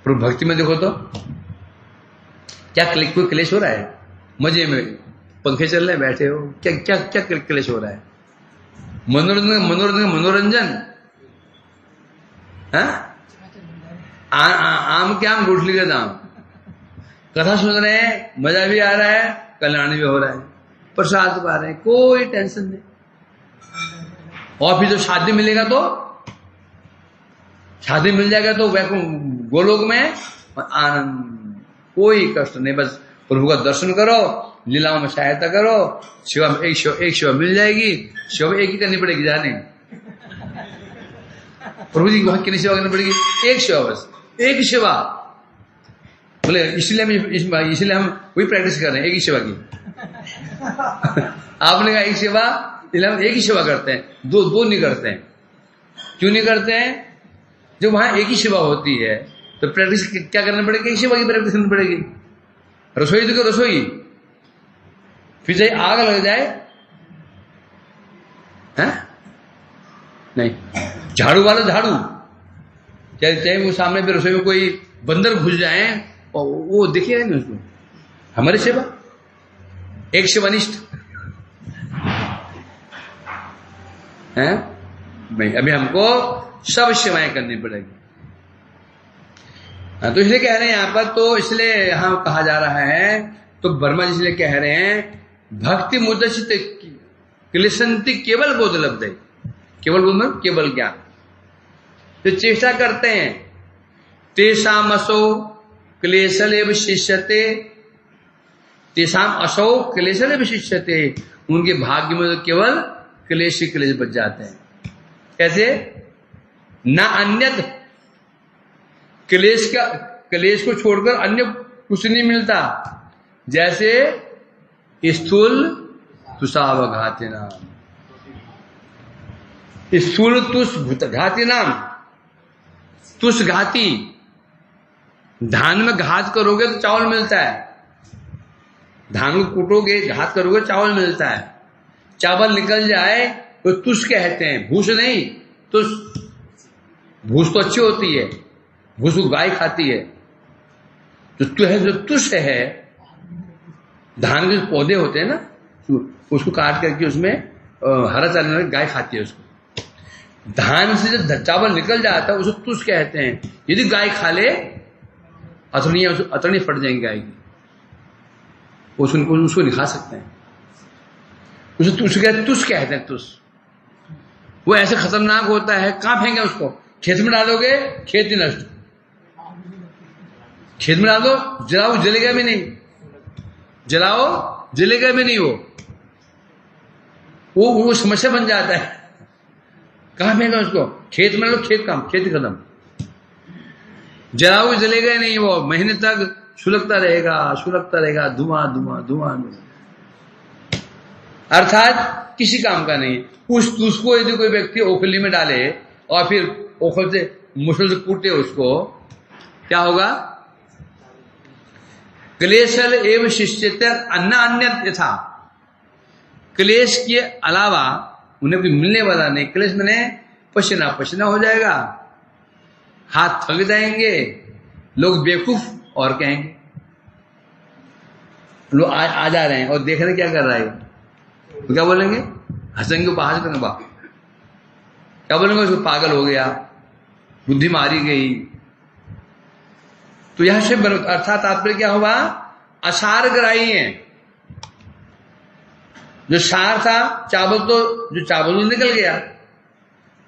Speaker 1: पर भक्ति में देखो तो क्या कोई क्लेश हो रहा है? मजे में पंखे चल रहे हैं, बैठे हो, क्या क्या क्या क्लेश हो रहा है? मनोरंजन आम के आम गुठली का दाम, कथा सुन रहे हैं, मजा भी आ रहा है, कल्याण भी हो रहा है, प्रसाद पा रहे हैं, कोई टेंशन नहीं। और फिर जब शादी मिलेगा तो शादी मिल जाएगा तो गोलोक में आनंद, कोई कष्ट नहीं, बस प्रभु का दर्शन करो, लीलाओं में सहायता करो, सेवा में एक सेवा मिल जाएगी। सेवा एक ही करनी पड़ेगी, जाने प्रभु जी वहां कितनी सेवा करनी पड़ेगी? एक सेवा, बस एक सेवा। बोले इसलिए हम वही प्रैक्टिस कर रहे हैं, एक ही सेवा की। आपने कहा एक सेवा, इसलिए हम एक ही सेवा करते हैं, दो नहीं करते हैं। क्यों नहीं करते हैं? जब वहां एक ही सेवा होती है तो प्रैक्टिस क्या करनी पड़ेगी? एक सेवा की प्रैक्टिस करनी पड़ेगी। रसोई तो रसोई, फिर चाहे आग लग जाए है नहीं, झाड़ू वाला झाड़ू, चाहे वो सामने भी रसोई में कोई बंदर घुस जाए और वो दिखेगा नहीं उसको। हमारी सेवा एक सेवानिष्ठ है नहीं, अभी हमको सब सेवाएं करनी पड़ेगी। तो इसलिए कह रहे हैं यहां पर, तो इसलिए यहां कहा जा रहा है, तो वर्मा जी इसलिए कह रहे हैं भक्ति मुदचित क्लेशंति केवल बोध लब्ध है। केवल बोध मतलब केवल ज्ञान, जो चेष्टा करते हैं तेषाम असो क्लेशलेव शिष्यते, तेषाम असो क्लेशलेव शिष्यते, उनके भाग्य में तो केवल क्लेश ही क्लेश बच जाते हैं। कैसे? ना अन्यत, क्लेश को छोड़कर अन्य कुछ नहीं मिलता। जैसे स्थूल तुषावघाती नाम, स्थूल तुष घाती नाम, तुष घाती, धान में घात करोगे तो चावल मिलता है, धान को कूटोगे घात करोगे चावल मिलता है। चावल निकल जाए तो तुष कहते हैं, भूस नहीं, तुष। भूस तो अच्छी होती है, भूस को गाय खाती है। जो तुष है, धान के पौधे होते हैं ना, उसको काट करके उसमें हरा चावल गाय खाती है उसको। धान से जब चावल निकल जाता है उसको तुष कहते हैं। यदि गाय खा ले, अतरणी फट जाएंगी गाय की, उसको नहीं खा सकते हैं, उसे तुष कहते हैं। तुष वो ऐसे खतरनाक होता है, कहां फेंके उसको? खेत में डालोगे, खेत ही नष्ट। खेत में डाल दो, जलाओ जलेगा भी नहीं, जलाओ जलेगा भी नहीं, वो समस्या बन जाता है। कहां फेंका उसको? खेत में डालो, खेत काम, खेती खत्म। जलाओ जलेगा ही नहीं, वो महीने तक सुलगता रहेगा, धुआं धुआं धुआं। अर्थात किसी काम का नहीं। उसको यदि कोई व्यक्ति ओखली में डाले और फिर ओखल से मुसल से कूटे उसको, क्या होगा? क्लेशल एवं शिष्यते अन्य यथा, क्लेश के अलावा उन्हें कोई मिलने वाला नहीं। क्लेश में पसीना पसीना हो जाएगा, हाथ थक जाएंगे, लोग बेवकूफ और कहेंगे। लोग आ जा रहे हैं और देख रहे क्या कर रहा है, तो क्या बोलेंगे? हंसेंगे, उपहास करेंगे, बाप क्या बोलेंगे? उसको पागल हो गया, बुद्धि मारी गई। तो यहां से अर्थात तात्पर्य क्या हुआ? असार ग्राही है। जो सार था चावल, तो जो चावल निकल गया,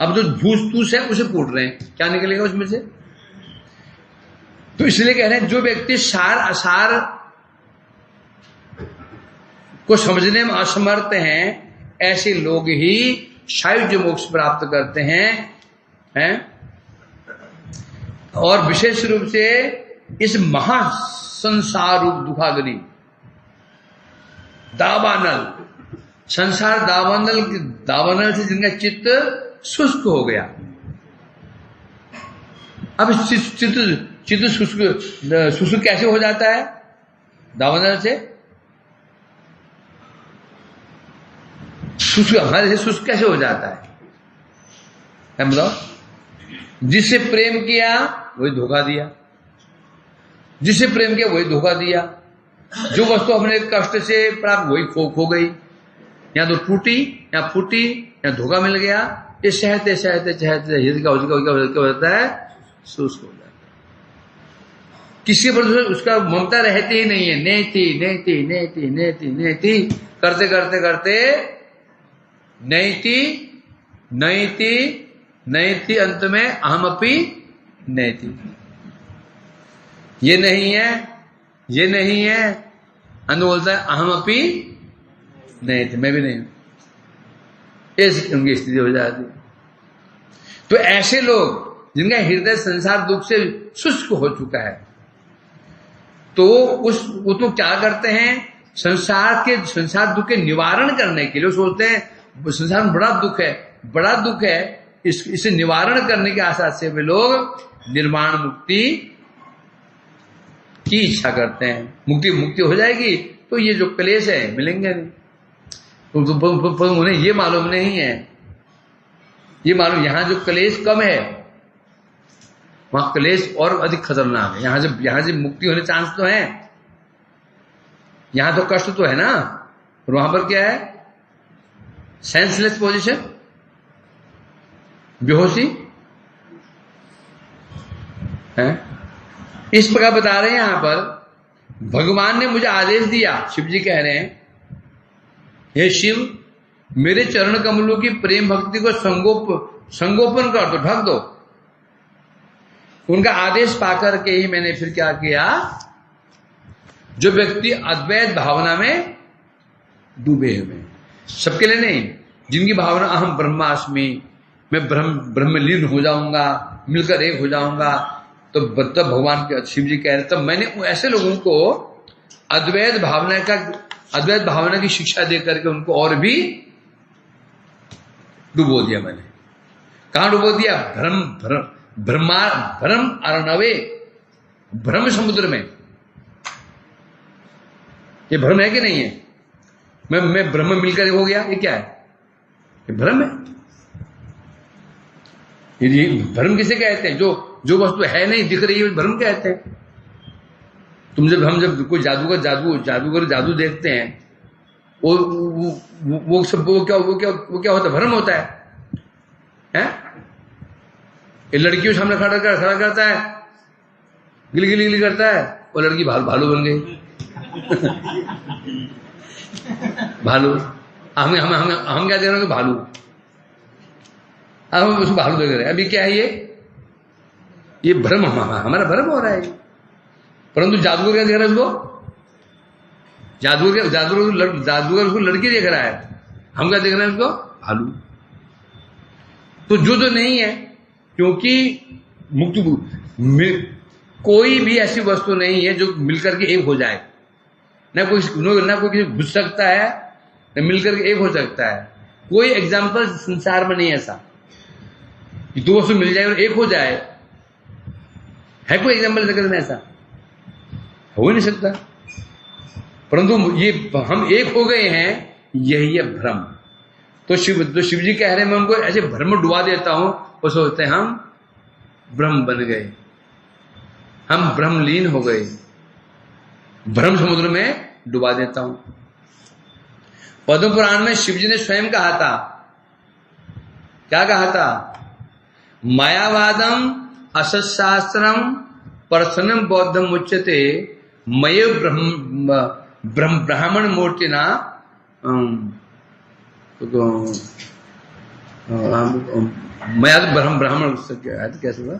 Speaker 1: अब जो भूस तूस है उसे कूट रहे हैं, क्या निकलेगा उसमें से? तो इसलिए कह रहे हैं जो व्यक्ति सार असार को समझने में असमर्थ हैं, ऐसे लोग ही सायुज्य मोक्ष प्राप्त करते हैं? और विशेष रूप से इस महासंसार रूप दुखाग्नि, दावानल, संसार दावानल से जिनका चित्त शुष्क हो गया। अब चित्त शुष्क कैसे हो जाता है? दावानल से शुष्क, हमारे से शुष्क कैसे हो जाता है? बताओ। जिससे प्रेम किया वही धोखा दिया, जिससे प्रेम किया वही धोखा दिया। जो वस्तु हमने कष्ट से प्राप्त वही खो गई, या तो टूटी या फूटी या धोखा मिल गया, ये सहते सहते सहते हृदय का होता है, शुष्क हो जाता है। किसी पर उसका ममता रहती ही नहीं है, नेति नेति नेति नेति नेति करते करते करते नैति नैति नैति, अंत में अहमपि नैति। ये नहीं है, ये नहीं है, अंत बोलता है अहमपि नैति, मैं भी नहीं हूं, ऐसी उनकी स्थिति हो जाती। तो ऐसे लोग जिनका हृदय संसार दुख से शुष्क हो चुका है, तो वो तो क्या करते हैं, संसार दुख के निवारण करने के लिए सोचते हैं संसार में बड़ा दुख है, इसे निवारण करने के आशा से वे लोग निर्वाण मुक्ति की इच्छा करते हैं। मुक्ति हो जाएगी तो ये जो क्लेश है मिलेंगे नहीं। तो उन्हें ये मालूम नहीं है, ये मालूम यहां जो क्लेश कम है वहां क्लेश और अधिक खतरनाक है। यहां से मुक्ति होने चांस तो है, यहां तो कष्ट तो है ना, और वहां पर क्या है, सेंसलेस पोजीशन, बेहोशी है। इस प्रकार बता रहे हैं यहां पर, भगवान ने मुझे आदेश दिया, शिव जी कह रहे हैं, हे शिव मेरे चरण कमलों की प्रेम भक्ति को संगोपन कर दो, ढक दो। उनका आदेश पाकर के ही मैंने फिर क्या किया, जो व्यक्ति अद्वैत भावना में डूबे हुए, सबके लिए नहीं, जिनकी भावना अहम ब्रह्मास्मि, मैं ब्रह्मलीन हो जाऊंगा, मिलकर एक हो जाऊंगा, तो तब भगवान के शिव जी कह रहे, तब मैंने ऐसे लोगों को अद्वैत भावना की शिक्षा दे करके उनको और भी डुबो दिया। मैंने कहां डुबो दिया, भ्रम अर्णवे, भ्रम समुद्र में। ये भ्रम है कि नहीं है, मैं ब्रह्म मिलकर हो गया, ये क्या है, ये भ्रम है। ये भ्रम किसे कहते हैं, जो वस्तु है नहीं दिख रही है भ्रम कहते हैं। हम जब कोई जादूगर जादू देखते हैं, वो क्या होता है, भ्रम होता है? ये लड़कियों सामने खड़ा करता है, गिली करता है, वो लड़की भालू बन गई। भालू, हम क्या देख रहे हैं, भालू, हम उसको भालू देख रहे हैं। अभी क्या है, ये भ्रम, हमारा भ्रम हो रहा है। परंतु जादूगर क्या देख रहा है उसको, जादूगर उसको लड़की देख रहा है, हम क्या देख रहे हैं उसको, भालू। तो जो नहीं है, क्योंकि कोई भी ऐसी वस्तु नहीं है जो मिलकर के एक हो जाए, ना कोई घुस सकता है, ना मिलकर के एक हो सकता है। कोई एग्जाम्पल संसार में नहीं ऐसा कि दो वस्तु मिल जाए और एक हो जाए, है कोई एग्जाम्पल जगत में ऐसा? हो नहीं सकता। परंतु ये हम एक हो गए हैं, यही है भ्रम। तो शिव जी कह रहे हैं, मैं उनको ऐसे भ्रम में डुबा देता हूं, वो सोचते हैं हम ब्रह्म बन गए, हम ब्रह्मलीन हो गए, भ्रम समुद्र में डुबा देता हूं। पद्म पुराण में शिव जी ने स्वयं कहा था, क्या कहा था, मायावादम असशास्त्रम परसनम बौद्धम उच्यते मय ब्राह्मण मूर्तिना मया ब्राह्मण कैसे हुआ,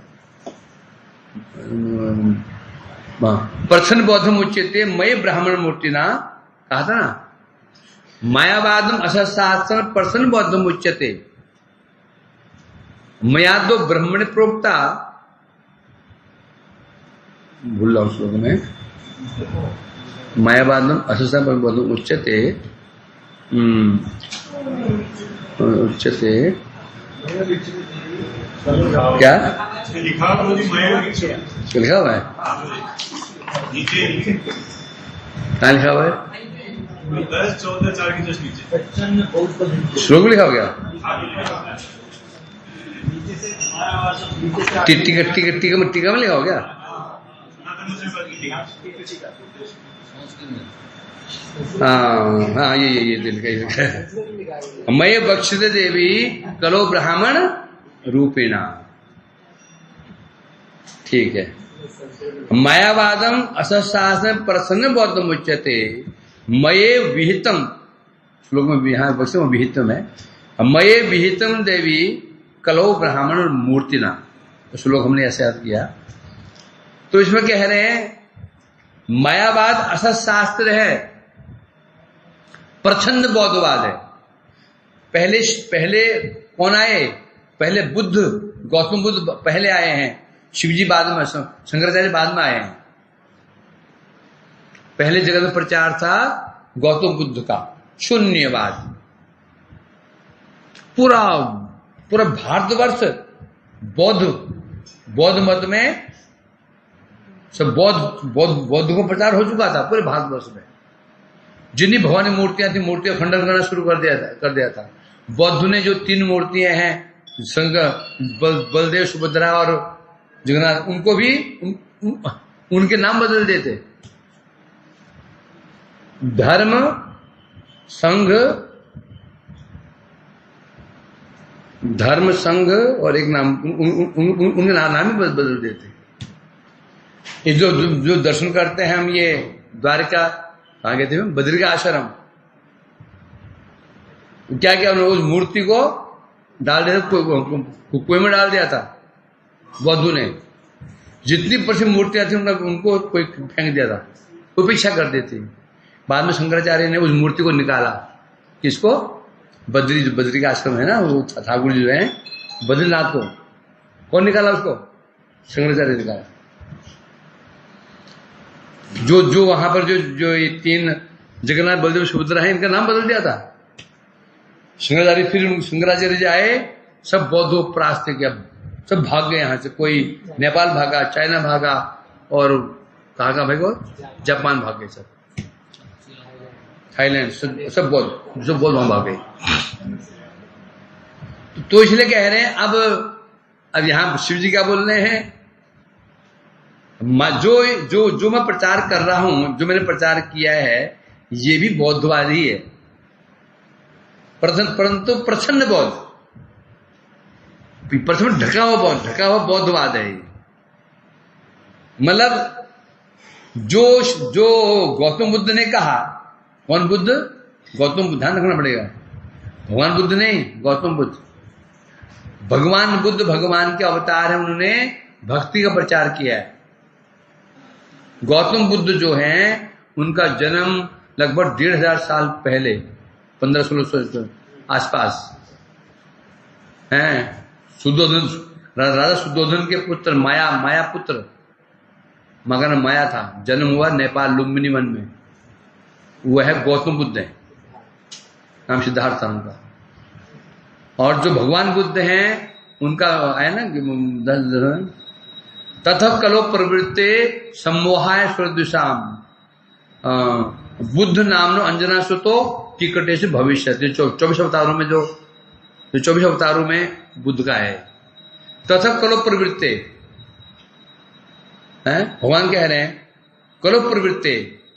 Speaker 1: परसन बौद्धम उच्यते मय ब्राह्मण मूर्तिना, कहा था ना, मायावादम असशास्त्र परसन बौद्धम उच्यते मया दो ब्रह्मण प्रोक्ता, भूल रहा हूं श्लोक में, मायावादम असशास्त्र बौद्धम उच्यते, उच्यते क्या लिखा हुआ है, क्या लिखा हुआ है,
Speaker 2: 10-14 के जस्ट नीचे
Speaker 1: श्लोक लिखा हो गया, टीका में लिखा हो गया। हाँ ये दिल का मय बक्षित देवी कलो ब्राह्मण रूपेणा। ठीक है। मायावादम असशासन प्रसन्न बौद्धम उच्यते मये विहितम, श्लोक में यहाँ बक्षित विहितम है, मये विहितम देवी कलो ब्राह्मण मूर्तिना, श्लोक हमने ऐसे अर्थ किया। तो इसमें कह रहे हैं मायावाद असत शास्त्र है, प्रछन्न बौद्धवाद है। पहले कौन आए? पहले बुद्ध, गौतम बुद्ध पहले आए हैं, शिवजी बाद में, शंकराचार्य बाद में आए हैं। पहले जगत में प्रचार था गौतम बुद्ध का शून्यवाद। पूरा भारतवर्ष बौद्ध मत में सब बौद्ध को प्रचार हो चुका था पूरे भारतवर्ष में। जितनी भगवान मूर्तियां थी, मूर्तियां खंडन करना शुरू कर दिया था। बौद्ध ने जो 3 मूर्तियां हैं, बलदेव, सुभद्रा और जगन्नाथ, उनको भी उनके नाम बदल देते। धर्म संघ और एक नाम, उनके नाम ही बदल देते। ये जो दर्शन करते हैं हम, ये द्वारका कहाँ गए थे, बद्री का आश्रम, क्या उन्होंने उस मूर्ति को डाल दिया, कुएं में डाल दिया था बौद्धों ने। जितनी प्रसिद्ध मूर्तियां थी उनको कोई फेंक दिया था, उपेक्षा कर देती। बाद में शंकराचार्य ने उस मूर्ति को निकाला। किसको? बद्री का आश्रम है ना, वो ठाकुर जी जो है बद्रीनाथ को, कौन निकाला उसको? शंकराचार्य निकाला। जो वहां पर जो ये 3 जगन्नाथ, बलदेव, सुभद्रा है, इनका नाम बदल दिया था शंकराचार्य। फिर शंकराचार्य जी आए, सब बौद्धों परास्त किया, सब भाग गए यहाँ से। कोई नेपाल भागा, चाइना भागा, और कहाँ भागे? जापान भाग गए, सब थाईलैंड, सब बौद्ध वहां भाग गए। तो इसलिए कह रहे हैं अब यहां शिव जी क्या बोल रहे हैं? जो मैं प्रचार कर रहा हूं, जो मैंने प्रचार किया है, ये भी बौद्धवाद ही है, परंतु प्रछन्न बौद्ध, प्रथम ढका हुआ बौद्धवाद है। मतलब जो गौतम बुद्ध ने कहा, कौन बुद्ध? गौतम बुद्ध, ध्यान रखना पड़ेगा, भगवान बुद्ध नहीं, गौतम बुद्ध। भगवान बुद्ध भगवान के अवतार है, उन्होंने भक्ति का प्रचार किया है। गौतम बुद्ध जो हैं, उनका जन्म लगभग 1500 साल पहले, 1500-1600 आसपास हैं। सुद्धोधन, राजा सुद्धोधन के पुत्र, माया पुत्र, मगर नाम माया था, जन्म हुआ नेपाल लुम्बिनी वन में। वह है गौतम बुद्ध है, नाम सिद्धार्थ था उनका। और जो भगवान बुद्ध हैं, उनका है ना, तथा कलो प्रवृत्ते सम्मोहाय स्वदृशाम बुद्ध नामनो अंजना सुतो टिकटेश भविष्य। 24 अवतारों में जो 24 अवतारों में बुद्ध का है। तथा कलो प्रवृत्ते है, भगवान कह रहे हैं कलो प्रवृत्ते,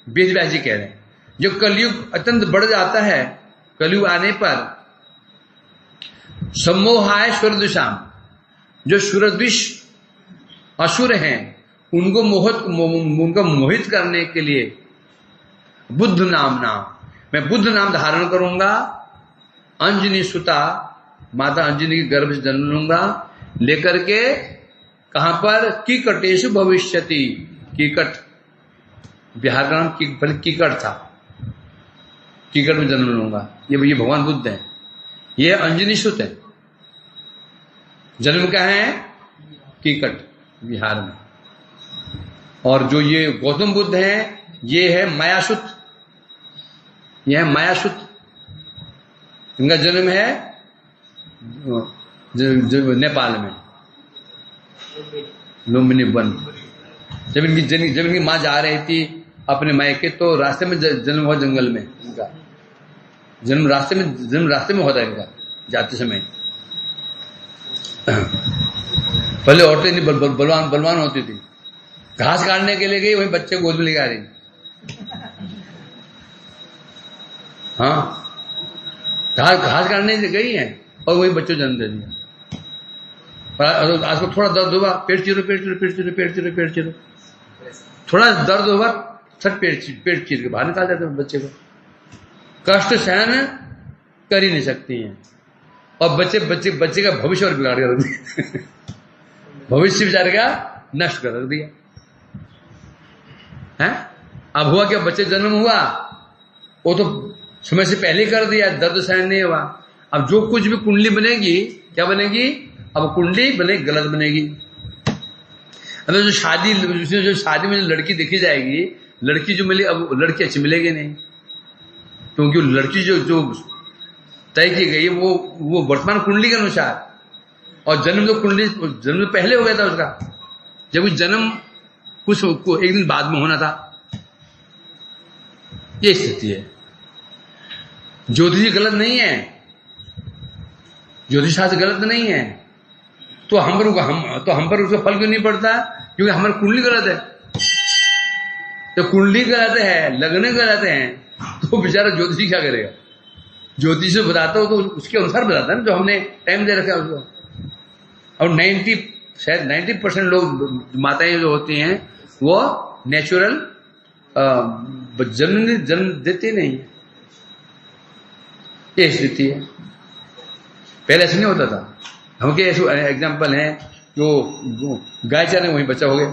Speaker 1: वेद व्यास जी कह रहे हैं, जो कलयुग अत्यंत बढ़ जाता है, कलयुग आने पर सम्मोहाय स्वदृशाम, जो सूरद्विष असुर हैं, उनको मोहित करने के लिए बुद्ध नामना, मैं बुद्ध नाम धारण करूंगा, अंजनी सुता, माता अंजनी के गर्भ से जन्म लूंगा, लेकर के कहां पर? कीकटेशु भविष्यति, कीकट, बिहार का नाम कीकट था, कीकट में जन्म लूंगा। ये भगवान बुद्ध हैं, ये अंजनी सुत है, जन्म क्या है? कीकट, बिहार में। और जो ये गौतम बुद्ध हैं, ये है मायासुत, ये है मायासुत, इनका जन्म है नेपाल में लुम्बिनी वन। जब इनकी माँ जा रही थी अपने मायके, तो रास्ते में जन्म हुआ, जंगल में इनका जन्म रास्ते में होता है इनका, जाते समय। पहले औरतें इतनी बलवान होती थी, घास काटने के लिए गई, वहीं बच्चे गोद में लेकर आ रही, हाँ, घास काटने से गई है और वही बच्चों जन्म दे दिया। और आज को थोड़ा दर्द हुआ, पेट चीरो, थोड़ा दर्द होगा, छट पेट चीर के बाहर निकाल देते हैं बच्चे को। कष्ट सहन कर ही नहीं सकती हैं, और बच्चे का भविष्य और बिगाड़ कर रख दिया। भविष्य बेचारे का नष्ट कर रख दिया है। अब हुआ क्या, बच्चे जन्म हुआ वो तो समय से पहले कर दिया, दर्द सहन नहीं हुआ। अब जो कुछ भी कुंडली बनेगी, क्या बनेगी, अब कुंडली बनेगी गलत बनेगी। अब जो शादी में जो लड़की देखी जाएगी, लड़की जो मिली, अब लड़की अच्छी मिलेगी नहीं, क्योंकि लड़की जो तय की गई वो वर्तमान कुंडली के अनुसार, और जन्म तो कुंडली जन्म पहले हो गया था उसका, जब जन्म कुछ एक दिन बाद में होना था। ये स्थिति है। ज्योतिष गलत नहीं है, ज्योतिष शास्त्र गलत नहीं है, तो हम पर उसका फल क्यों नहीं पड़ता, क्योंकि हमारी कुंडली गलत है। तो कुंडली गलत है, लग्न गलत है, तो बेचारा ज्योतिषी क्या करेगा। ज्योतिष से बताता हो तो उसके अनुसार बताता है ना, जो हमने टाइम दे रखा है उसको। और 90% लोग माताएं जो होती हैं वो नेचुरल जन्म देती नहीं। ये स्थिति है। पहले ऐसा नहीं होता था। हम के ऐसे एग्जाम्पल हैं जो गाय चारे वहीं बच्चा हो गया,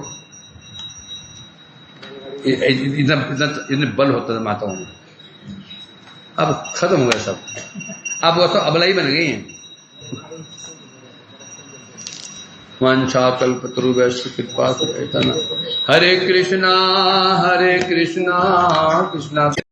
Speaker 1: इतना बल होता था माताओं में। अब खत्म हो गया सब, अब वो तो अबला ही बन गई हैं। वांछा कल्पतरुभ्यश्च कृपा सिंधुभ्यश्च हरे कृष्णा कृष्णा